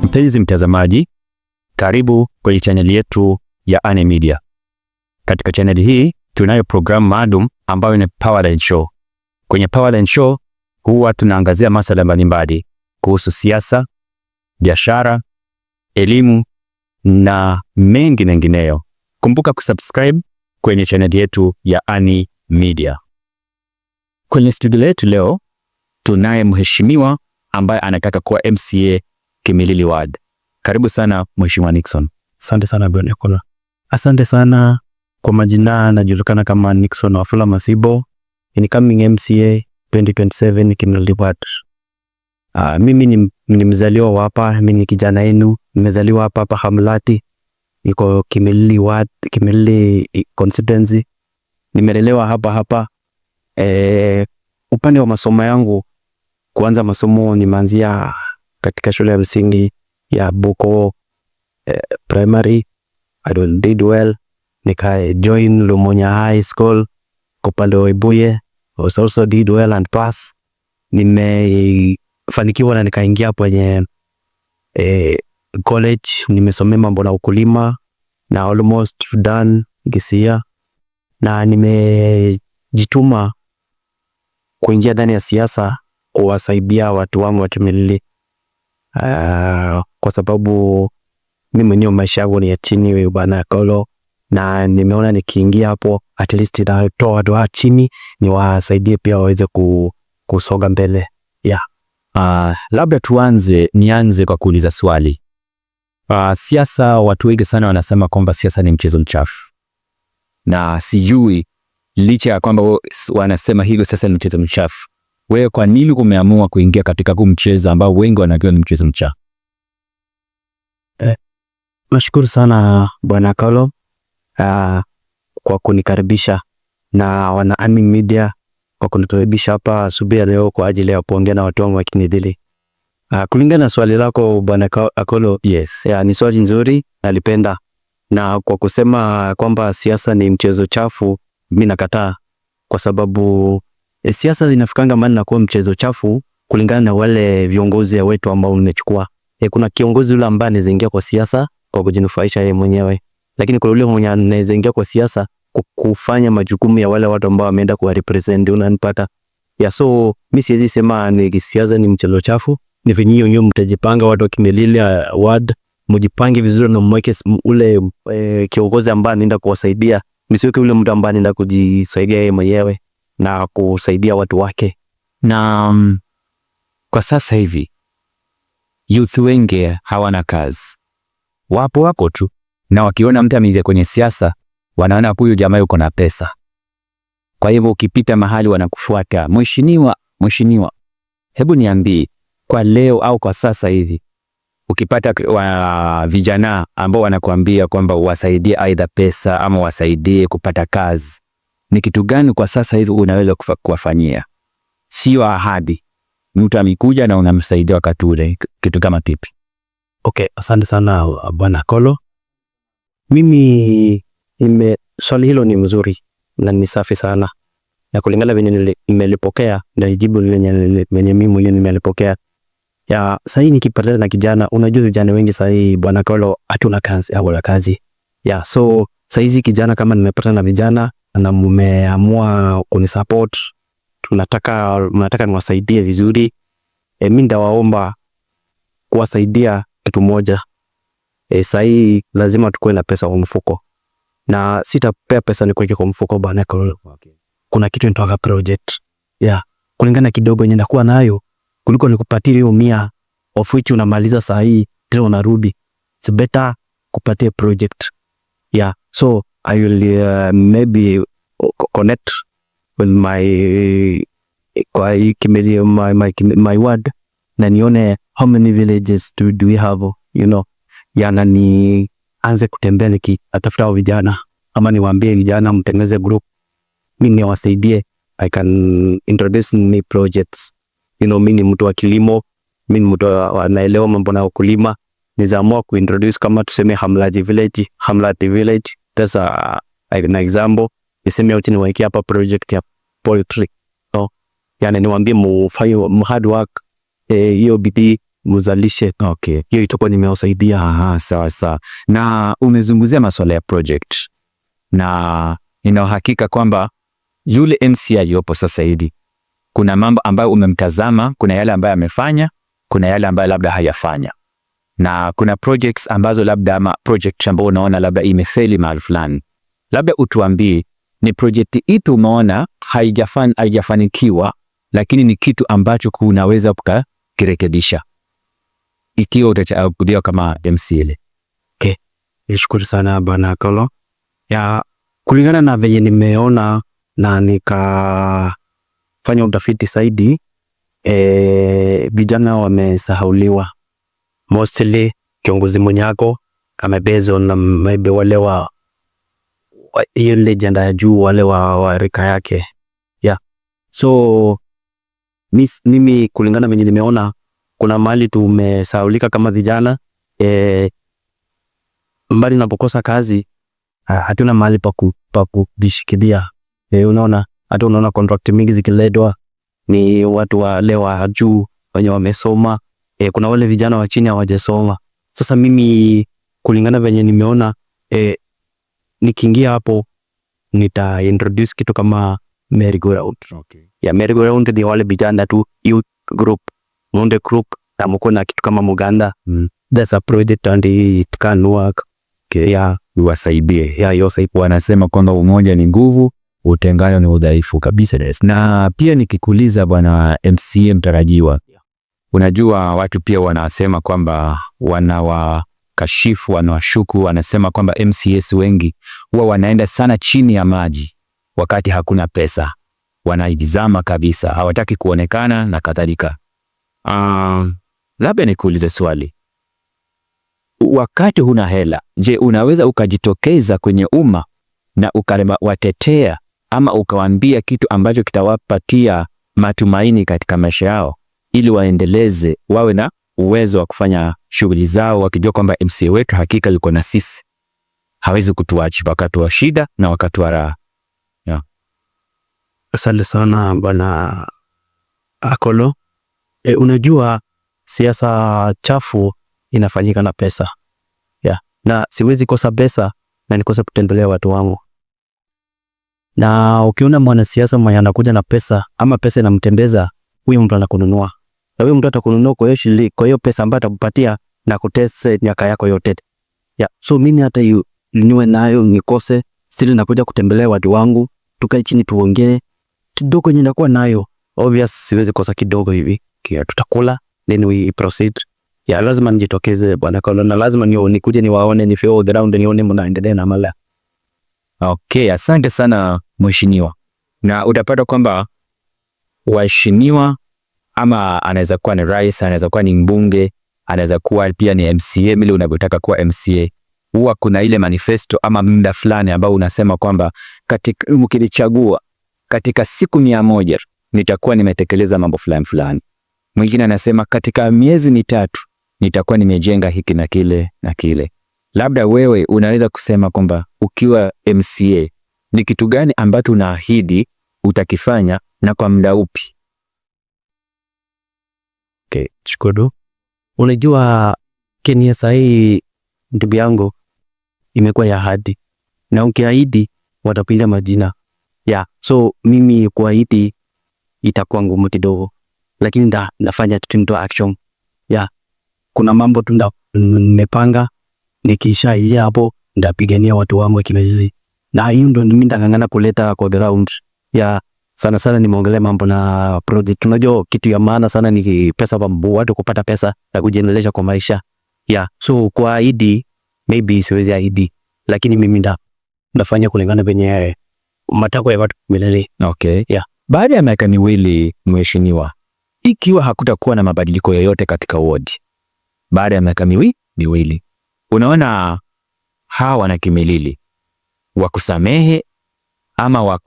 Mpenzi mtazamaji, karibu kwenye chaneli yetu ya Ane Media. Katika chaneli hii tunayo programu maalum ambayo ni Powerline Show. Kwenye Powerline Show huwa tunaangazia masuala mbalimbali kuhusu siasa, biashara, elimu na mengi mengineyo. Kumbuka kusubscribe kwenye chaneli yetu ya Ane Media. Kwenye studio letu leo tunaye mheshimiwa ambaye anataka kuwa MCA Kimilili Ward. Karibu sana Mheshimiwa Nixon. Asante sana Bwana Ekolo. Asante sana. Kwa majina najulikana kama Nixon Wafula Masibo, incoming MCA 2027 Kimilili Ward. Mimi ni mzaliwa hapa, mimi ni kijana wenu, nimezaliwa hapa Hamlati. Niko Kimilili Ward, Kimilili constituency. Nimelelewa hapa. Upande wa masomo yangu, kuanza masomo nimeanzia katika shule ya msingi ya Boko primary. I did well. Nika join Lumonya High School Kopale Oibuye. I also did well and pass. Nimefanikiwa na nikaingia kwenye college. Nimesomea mambo na ukulima na almost done this year. Na nimejituma kuingia ndani ya siasa kuwasaidia watu wangu wa Kimilili. Kwa sababu mimi mwenyewe maisha yangu ni ya chini Bwana Ekolo, na nimeona nikiingia hapo at least natoa watu wa chini niwasaidie pia waweze kusonga mbele. Labda nianze kwa kuuliza swali. Siasa, watu wengi sana wanasema kwamba siasa ni mchezo mchafu. Na sijui, licha ya kwamba wanasema hivyo siasa ni mchezo mchafu, wewe kwa nini umeamua kuingia katika huu mchezo ambao wengi wanajua ni mchezo mchafu? Nashukuru sana Bwana Ekolo kwa kunikaribisha, na wana Ane Media kwa kunikaribisha hapa asubuhi leo kwa ajili ya kuongea na watu wangu wa Kimilili. Kulingana na swali lako Bwana Ekolo, yes, ni swali nzuri, nalipenda. Na kwa kusema kwamba siasa ni mchezo chafu, mimi nakataa, kwa sababu siasa inafikanga maana na kuwa mchezo chafu kulingana na wale viongozi wetu ambao umechukua. Kuna kiongozi yule ambaye anaingia kwa siasa kwa kujinufaisha yeye mwenyewe, lakini kuna yule mwenye anaingia kwa siasa kufanya majukumu ya wale watu ambao wameenda ku represent, unanipata? So mimi siwezi sema ni siasa ni mchezo chafu. Ni venye nyinyi mtajipanga, watu wa Kimilili Ward mjipange vizuri na mweke ule kiongozi ambaye anaenda kuwasaidia, msiweke yule mtu ambaye anaenda kujisaidia yeye mwenyewe na kusaidia watu wake. Na kwa sasa hivi youth wengi hawana kazi, wapo tu, na wakiona mtu ameingia kwenye siasa wanaona huyu jamaa yuko na pesa. Kwa hivyo ukipita mahali wanakufuata, mheshimiwa, hebu niambie kwa leo au kwa sasa hivi, ukipata vijana ambao wanakuambia kwamba wasaidie aidha pesa ama wasaidie kupata kazi, ni kitu gani kwa sasa hivi unaweza kuwafanyia? Sio ahadi, mtu amekuja na unamsaidia wakati ule, kitu kama kipi? Okay, asante sana Bwana Ekolo. Mimi swali hilo ni mzuri na ni safi sana, na kulingana venye nimelipokea na jibu venye mimi mwenyewe nimelipokea. Sasa nikipatana na kijana, unajua vijana wengi sasa Bwana Ekolo hatuna kazi au la kazi. So sasa hizi kijana kama nimepatana na vijana na mmeamua kunisupport, mnataka niwasaidie vizuri, mimi ndawaomba kuwasaidia kitu moja. Sasa lazima tukue na pesa kwa mfuko, na sitapea pesa ni kuweka kwa mfuko Bwana Ekolo. Kuna kitu nitoka project kulingana kidogo yenye nakuwa nayo, kuliko nikupatie hiyo 100 of which unamaliza saa hii tena unarudi. It's better kupatie project. So I will maybe connect with my ward na nione how many villages do we have, na nianze kutembea nikitafuta vijana, ama niwaambie vijana mtengeneze group, mimi niwasaidie. I can introduce me projects. Mimi ni mtu wa kilimo, mimi ni mtu anaelewa mambo na ukulima, nizaamua kuintroduce kama tuseme Hamlati Village. That's an example. Niseme yote niweke hapa project ya poultry. So yani niwaambie mfanye hard work, hiyo bidii muzalishe. Okay. Hiyo itakuwa nimewasaidia. Sawa. Na umezungumzia masuala ya project. Na nina uhakika kwamba yule MC aliyopo sasa hivi kuna mambo ambayo umemtazama, kuna yale ambayo amefanya, kuna yale ambayo labda hayafanya. Na kuna projects ambazo labda ama project ambayo unaona labda imefeli mahali fulani. Labda utuambie ni project ipi umeona haijafanikiwa, lakini ni kitu ambacho kunaweza kukirekebisha ikiwa utachaguliwa kama MC ile. Okay. Nishukuru sana Bwana Kolo. Ya kulingana na venye nimeona na nikafanya utafiti zaidi, vijana wamesahauliwa. Mostly kiongozi mwenyako amebezo na maybe wale wa hiyo legend ya juu, wale wa rika yake. Yeah. So mimi kulingana venye nimeona kuna mahali tumesahaulika kama vijana. Mbali napokosa kazi, hatuna mahali pa kujishikilia. Unaona, hata unaona contract mingi zikiledwa ni watu wale wa juu wenye wamesoma. Kuna wale vijana wa chini hawajasoma. Sasa mimi kulingana venye nimeona, nikiingia hapo nita introduce kitu kama merry go round. Okay. Ya merry go round ni wale vijana tu youth group, monde group, na mko na kitu kama Muganda. That's a project and it can work. Okay. Ya Uwasaidie. Ya yose wanasema kwamba umoja ni nguvu, utengano ni udhaifu kabisa. Na pia nikikuuliza bwana MCA mtarajiwa, unajua watu pia wanasema kwamba wanawakashifu, wanawashuku, wanasema kwamba MCAs wengi huwa wanaenda sana chini ya maji wakati hakuna pesa. Wanaizama kabisa, hawataki kuonekana na kadhalika. Labda nikuulize swali. Wakati huna hela, je, unaweza ukajitokeza kwenye umma na ukawatetea ama ukawaambia kitu ambacho kitawapatia matumaini katika maisha yao ili waendeleze, wawe na uwezo wa kufanya shughuli zao wakijua kwamba MCA wetu hakika yuko na sisi, hawezi kutuacha wakati wa shida na wakati wa raha? Yeah. Asante sana Bwana Akolo. Unajua siasa chafu inafanyika na pesa. Yeah. Na siwezi kosa pesa na nikosa kutembelea watu wangu. Na ukiona mwanasiasa mwenye anakuja na pesa ama pesa inamtembeza, huyo mtu anakununua. Na huyo mtu atakununua kwa hiyo pesa ambayo atakupatia na kutesa nyaka yako yote. Yeah. So mimi hata niwe nayo nikose, still nakuja kutembelea watu wangu, tukae chini tuongee. Kidogo yenye nakuwa nayo, obvious siwezi kosa kidogo hivi. Kia tutakula, then we proceed. Yeah, lazima nijitokeze Bwana Kolo, na lazima nikuje niwaone, ni feel the round, nione mnaendelea na mala. Okay, asante sana mheshimiwa. Na utapata kwamba waheshimiwa ama anaweza kuwa ni rais, anaweza kuwa ni mbunge, anaweza kuwa pia ni MCA, mimi unavyotaka kuwa MCA. Huwa kuna ile manifesto ama muda fulani ambao unasema kwamba katika mkinichagua katika siku 100 nitakuwa nimetekeleza mambo fulani. Mwingine anasema katika miezi 3 nitakuwa nimejenga hiki na kile na kile. Labda wewe unaweza kusema kwamba ukiwa MCA ni kitu gani ambacho unaahidi utakifanya na kwa muda upi? Okay, shukuru. Unajua Kenya sahi ndugu yangu imekuwa ya ahadi. Na ukiahidi watapinda majina. Yeah, so mimi kuahidi itakuwa ngumu kidogo. Lakini nafanya tuto action. Yeah. Kuna mambo tu nimepanga, nikisha hii hapo ndapigania watu wangu kimejili. Na hiyo ndio mimi ndangangana kuleta kwa ground. Yeah. Sana nimeongelea mambo na project. Tunajua kitu ya maana sana ni pesa, watu kupata pesa na kujiendeleza kwa maisha. Yeah. So kwa ahidi maybe siwezi ahidi, lakini mimi ndafanya kulingana venye matakwa ya watu milele. Okay. Yeah. Baada ya miaka 2 mheshimiwa, ikiwa hakutakuwa na mabadiliko yoyote katika ward, baada ya miaka 2, unaona hawa wana Kimilili wakusamehe ama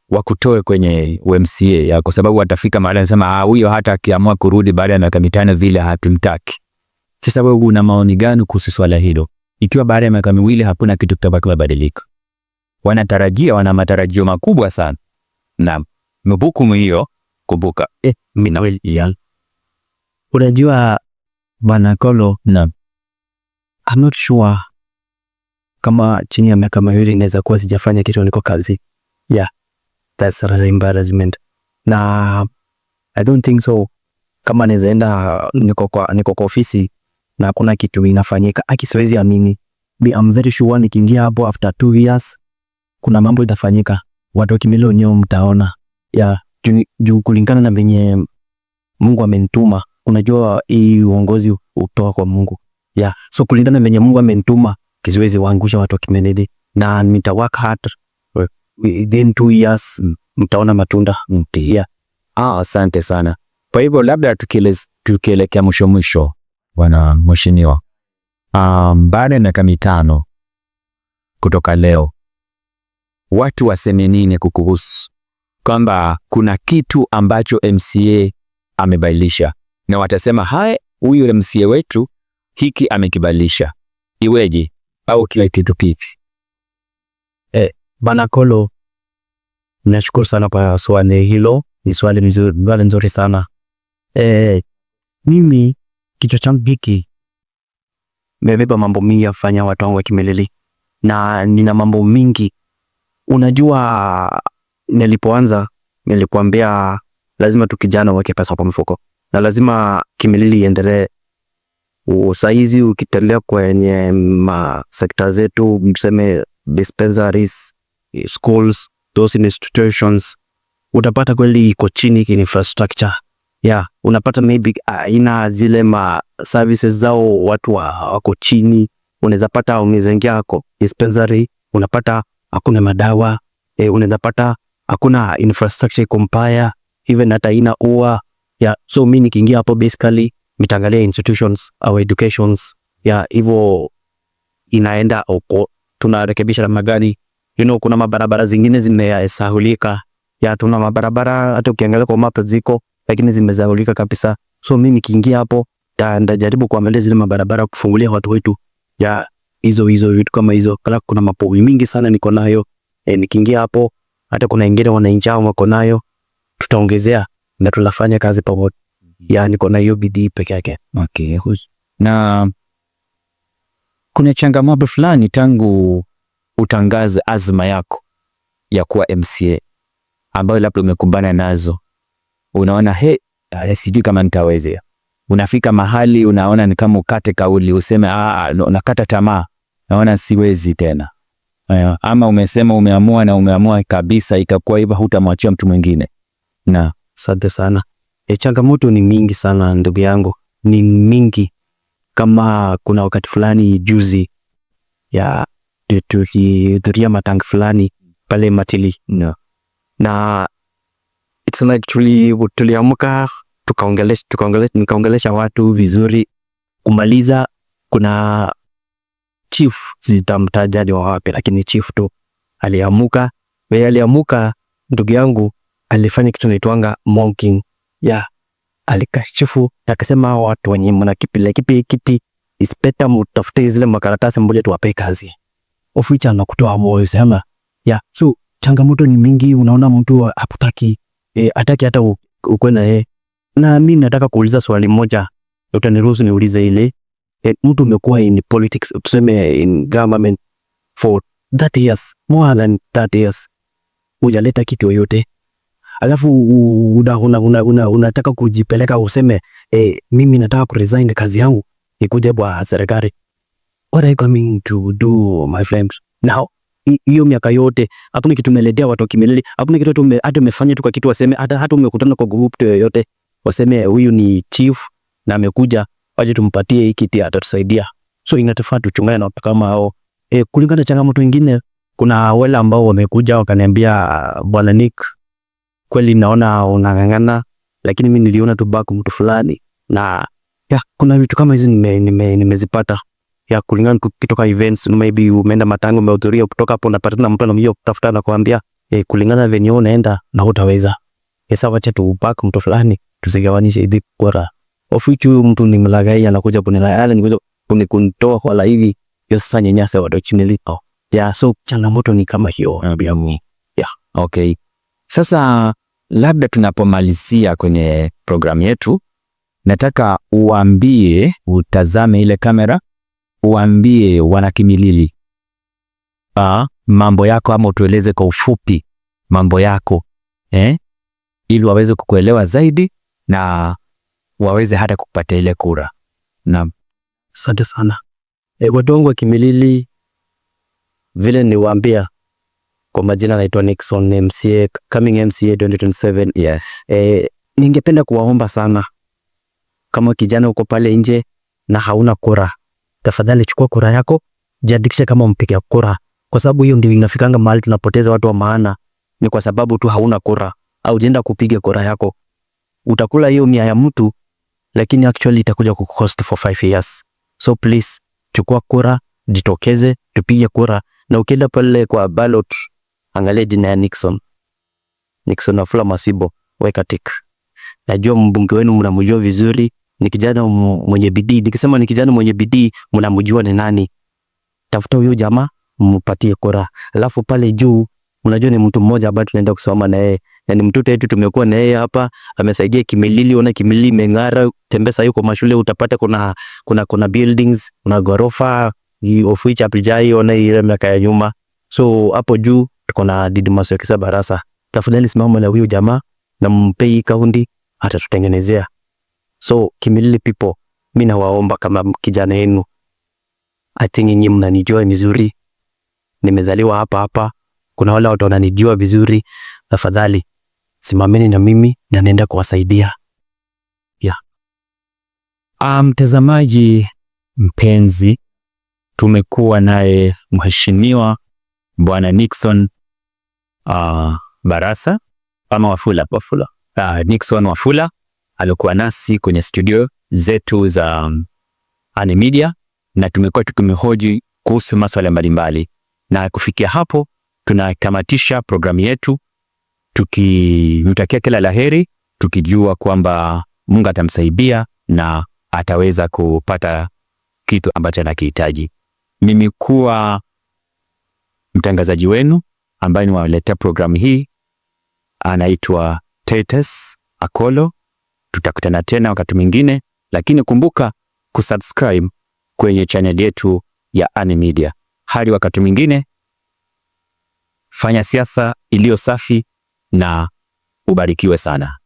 wakutoe kwenye UMCA ya, kwa sababu watafika mahali anasema huyo hata akiamua kurudi baada ya miaka 5 vile hatumtaki. Sasa wewe una maoni gani kuhusu swala hilo? Ikiwa baada ya miaka 2 hakuna kitu kitabadilika. Wana matarajio makubwa sana. Naam. Mbukumu hiyo kumbuka. Mimi na wewe Ian. Unajua Bwana Kolo, naam. I'm not sure kama chini ya miaka 2 inaweza kuwa sijafanya kitu, niko kazi. Yeah. That's an embarrassment. Na I don't think so. Kama naweza enda niko kwa ofisi na kuna kitu inafanyika, siwezi amini. I'm very sure nikiingia hapo after 2 years kuna mambo itafanyika. Watu wa Kimilili wenyewe mtaona. Yeah, juu kulingana na venye Mungu amenituma. Unajua hii uongozi utoka kwa Mungu. Yeah, so kulingana na venye Mungu amenituma, siwezi waangusha watu wa Kimilili na nita work hard. Within 2 years mtaona matunda. Yeah. Asante sana. Kwa hivyo labda tukielekea mwisho Bwana Mheshimiwa. Baada ya miaka 5 kutoka leo, watu waseme nini kukuhusu? Kwamba kuna kitu ambacho MCA amebadilisha na watasema hai, huyu MCA wetu hiki amekibadilisha. Iweje? Au kila kitu kipi? Bwana Kolo, nashukuru sana kwa swali hilo. Ni swali nzuri sana. Mimi kichwa changu hiki nimebeba mambo mingi ya kufanya watu wangu wa Kimilili. Na nina mambo mingi. Unajua nilipoanza nilikuambia lazima tukijana weke pesa kwa mfuko. Na lazima Kimilili iendelee. Saizi ukitembea kwenye sekta zetu, mseme dispensaries, schools, those institutions, utapata kweli iko chini ki infrastructure. Yeah, unapata maybe ina zile services zao watu wako chini. Unaweza pata umezengia yako dispensary, unapata hakuna madawa, unaweza pata hakuna infrastructure compare, even hata ina ua. Yeah, so mimi nikiingia hapo basically mitangalia institutions au educations. Yeah, hivyo inaenda huko. Tunarekebisha na magari. Kuna mabarabara zingine zimesahulika. Yeah, tuna mabarabara hata ukiangalia kwa map ziko lakini zimesahulika kabisa. So mimi nikiingia hapo ndajaribu kuangalia zile mabarabara kufungulia watu wetu. Yeah, hizo vitu kama hizo. Kala kuna mapo mingi sana niko nayo. Nikiingia hapo hata kuna wengine wananchi wako nayo, tutaongezea na tunafanya kazi pamoja. Yeah, niko na hiyo bidii peke yake. Okay. Na kuna changamoto fulani tangu utangaze azma yako ya kuwa MCA ambayo labda umekumbana nazo, unaona sijui kama nitaweza. Unafika mahali unaona ni kama ukate kauli, useme nakata tamaa, naona siwezi tena. Ama umesema umeamua kabisa, ikakuwa hivyo hutamwachia mtu mwingine. Na asante sana. Changamoto ni mingi sana ndugu yangu, ni mingi. Kama kuna wakati fulani juzi ya tulihudhuria matanga fulani pale Matili. No. Na it's like tuliamka nikaongelesha watu vizuri. Kumaliza kuna chief, zitamtaja wa wapi, lakini chief tu aliamuka. Aliamuka ndugu yangu alifanya kitu naitwanga monking. Yeah, alikashifu akasema watu wenye mna kipi kiti ispeta mtafute zile makaratasi mmoja tuwape kazi. Oficha na kutoa moyo sema. Yeah, so changamoto ni mingi. Unaona mtu haputaki ataki hata ukwe na yeye. Na mimi nataka kuuliza swali moja, utaniruhusu niulize ile. Mtu umekuwa in politics, tuseme in government for 30 years, more than 30 years, hujaleta kitu yoyote. Alafu unataka kujipeleka useme mimi nataka kuresign kazi yangu nikuje kwa serikali. What are you coming to do, my friends? Now hiyo miaka yote hakuna kitu umeletea watu wa Kimilili, hakuna kitu hata umefanya tu kwa kitu waseme, hata umekutana kwa group yoyote waseme huyu ni chief na amekuja waje tumpatie hiki kiti atatusaidia. So inatafaa tuchungane na watu kama hao. Kulingana na changamoto nyingine, kuna wale ambao wamekuja wakaniambia Bwana Nick, kweli naona unang'ang'ana, lakini mimi niliona tu back mtu fulani. Na kuna vitu kama hizi nimezipata. Kulingana kutoka events, maybe umeenda matanga umehudhuria, kutoka hapo unapatana mtu anamjua kutafuta na kuambia kulingana na venye unaenda na utaweza. Sasa wacha tu back mtu fulani tusigawanishe hivi bora Ofichu huyu mtu ni mlaghai, anakuja kunilaghai, anakuja kunitoa kwa la hivi. Hiyo sasa nyanyasa watu chini. Yeah, so changamoto ni kama hiyo. Yeah. Okay. Sasa labda tunapomalizia kwenye programu yetu, nataka uambie, utazame ile kamera, uambie Wanakimilili mambo yako, ama utueleze kwa ufupi mambo yako ili waweze kukuelewa zaidi na waweze hata kupata ile kura. Na asante sana. Watu wangu wa Kimilili, vile niwaambia, kwa majina naitwa Nixon, MCA, coming MCA 2027. Yes. Ningependa kuwaomba sana, kama kijana uko pale nje na hauna kura, tafadhali chukua kura yako, jiandikishe kama mpiga kura, kwa sababu hiyo ndio inafikanga mahali tunapoteza watu wa maana, ni kwa sababu tu hauna kura au jenda kupiga kura yako. Utakula hiyo 100 ya mtu, lakini actually itakuja kucost for 5 years. So please, chukua kura, jitokeze, tupige kura. Na ukienda pale kwa ballot, angalia jina ya Nixon Wafula Masibo, weka tick. Najua mbunge wenu mnamjua vizuri, ni kijana mwenye bidii. Nikisema ni kijana mwenye bidii, mnamjua ni nani. Tafuta huyo jamaa, mpatie kura. Alafu pale juu, unajua ni mtu mmoja ambaye tunaenda kusoma na yeye. Yaani mtoto wetu tumekuwa na yeye hapa, amesaidia Kimilili. Ona Kimilili imeng'ara, tembesa yuko mashule, utapata kuna buildings, kuna gorofa, oficha apijai, ona ile miaka ya nyuma. So hapo juu tuko na Didmus Wekesa Barasa. Tafadhali simama na huyo jamaa na mpei kaundi, hata tutengenezea. So Kimilili people, mimi nawaomba kama kijana yenu, I think nyinyi mnanijua vizuri. Nimezaliwa hapa. Kuna wale watu wananijua vizuri. Tafadhali simameni na mimi na naenda kuwasaidia. Yeah. Mtazamaji mpenzi, tumekuwa naye mheshimiwa Bwana Nixon Barasa ama Wafula. Nixon Wafula alikuwa nasi kwenye studio zetu za Ani Media, na tumekuwa tukimhoji kuhusu masuala mbalimbali, na kufikia hapo tunakamatisha programu yetu, tukimtakia kila laheri, tukijua kwamba Mungu atamsaidia na ataweza kupata kitu ambacho anakihitaji. Mimi kuwa mtangazaji wenu ambaye niwaletea programu hii anaitwa Titus Akolo. Tutakutana tena wakati mwingine, lakini kumbuka kusubscribe kwenye channel yetu ya Ani Media. Hadi wakati mwingine, fanya siasa iliyo safi na ubarikiwe sana.